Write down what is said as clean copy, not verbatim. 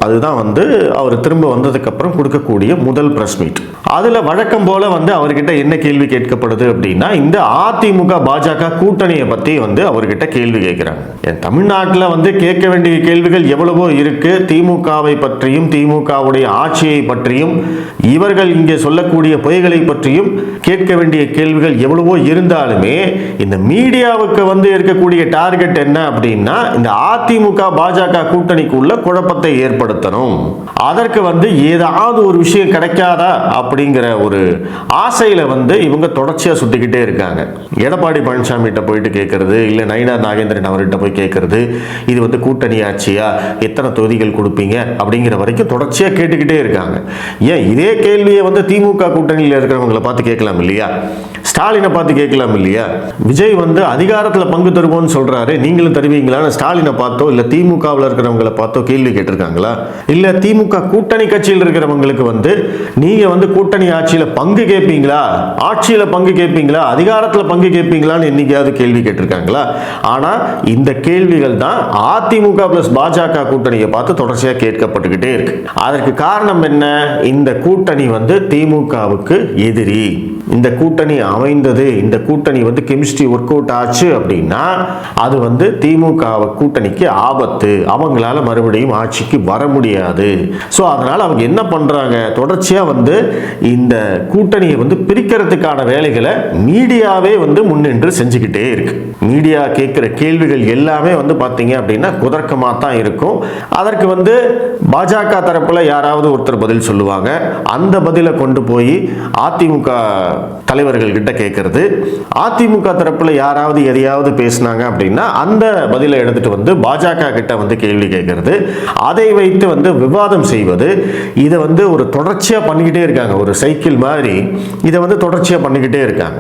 அதுதான் வந்து அவர் திரும்ப வந்ததுக்கு அப்புறம் கொடுக்கக்கூடிய முதல் பிரஸ் மீட். அதுல வழக்கம் போல வந்து அவர்கிட்ட என்ன கேள்வி கேட்கப்படுது அப்படின்னா, இந்த அதிமுக பாஜக கூட்டணியை பத்தி வந்து அவர்கிட்ட கேள்வி கேட்கிறாங்க. தமிழ்நாட்டில் வந்து கேட்க வேண்டிய கேள்விகள் எவ்வளவோ இருக்கு. திமுகவை பற்றியும் திமுகவுடைய ஆட்சியை பற்றியும் இவர்கள் இங்கே சொல்லக்கூடிய பொய்களை பற்றியும் கேட்க வேண்டிய கேள்விகள் எவ்வளவோ இருந்தாலுமே இந்த மீடியாவுக்கு வந்து இருக்கக்கூடிய டார்கெட் என்ன அப்படின்னா, இந்த அதிமுக பாஜக கூட்டணிக்குள்ள குழப்பத்தை ஏற்படுத்தணும், அதற்கு வந்து ஏதாவது ஒரு விஷயம் கிடைக்காதா அப்படிங்கிற ஒரு ஆசையில வந்து இவங்க தொடர்ச்சியா சுட்டிக்கிட்டே இருக்காங்க. எடப்பாடி பழனிசாமி கிட்ட போயிட்டு கேட்கறது, இல்ல நயினார் நாகேந்திரன் அவர்கிட்ட போய் கேட்கறது, இது வந்து கூட்டணி ஆட்சியா, எத்தனை தொகுதிகள் கொடுப்பீங்க அப்படிங்கிற வரைக்கும் தொடர்ச்சியா கேட்டுக்கிட்டே இருக்காங்க. ஏன் இதே கேள்வியை வந்து திமுக கூட்டணியில் இருக்கிறவங்களை பார்த்து கேட்கலாம் இல்லையா? ஸ்டாலினை பார்த்து கேட்கலாம் இல்லையா? விஜய் வந்து அதிகாரத்தில் பங்கு தருவோம்னு சொல்றாரு, நீங்களும் தருவீங்களான்னு ஸ்டாலினை பார்த்தோ இல்ல திமுகவில் இருக்கிறவங்களை பார்த்தோ கேள்வி கேட்டிருக்காங்களா? இல்ல திமுக கூட்டணி கட்சியில் இருக்கிறவங்களுக்கு வந்து நீங்க வந்து கூட்டணி ஆட்சியில பங்கு கேட்பீங்களா, ஆட்சியில பங்கு கேட்பீங்களா, அதிகாரத்தில் பங்கு கேட்பீங்களான்னு என்னைக்காவது கேள்வி கேட்டிருக்காங்களா? ஆனா இந்த கேள்விகள் தான் அதிமுக பிளஸ் பாஜக கூட்டணியை பார்த்து தொடர்ச்சியா கேட்கப்பட்டுக்கிட்டே இருக்கு. அதற்கு காரணம் என்ன? இந்த கூட்டணி வந்து திமுகவுக்கு எதிரி. இந்த கூட்டணி அமைந்தது, இந்த கூட்டணி வந்து கெமிஸ்ட்ரி ஒர்க் அவுட் ஆச்சு அப்படின்னா அது வந்து திமுக கூட்டணிக்கு ஆபத்து, அவங்களால மறுபடியும் ஆட்சிக்கு வர முடியாது. ஸோ அதனால அவங்க என்ன பண்றாங்க, தொடர்ச்சியா வந்து இந்த கூட்டணியை வந்து பிரிக்கிறதுக்கான வேலைகளை மீடியாவே வந்து முன்னின்று செஞ்சுக்கிட்டே இருக்கு. மீடியா கேட்கிற கேள்விகள் எல்லாமே வந்து பார்த்தீங்க அப்படின்னா குதர்க்கமாக தான் இருக்கும். அதற்கு வந்து பாஜக தரப்புல யாராவது ஒருத்தர் பதில் சொல்லுவாங்க, அந்த பதிலை கொண்டு போய் அதிமுக தலைவர்கள் கிட்ட கேட்கறது, அதிமுக தரப்புல யாராவது எதையாவது பேசினாங்க அப்படின்னா அந்த பதிலை எடுத்துட்டு வந்து பாஜக கிட்ட வந்து கேள்வி கேட்கறது, அதை வைத்து வந்து விவாதம் செய்வது, இதை வந்து ஒரு தொடர்ச்சியா பண்ணிக்கிட்டே இருக்காங்க. ஒரு சைக்கிள் மாதிரி இதை வந்து தொடர்ச்சியா பண்ணிக்கிட்டே இருக்காங்க.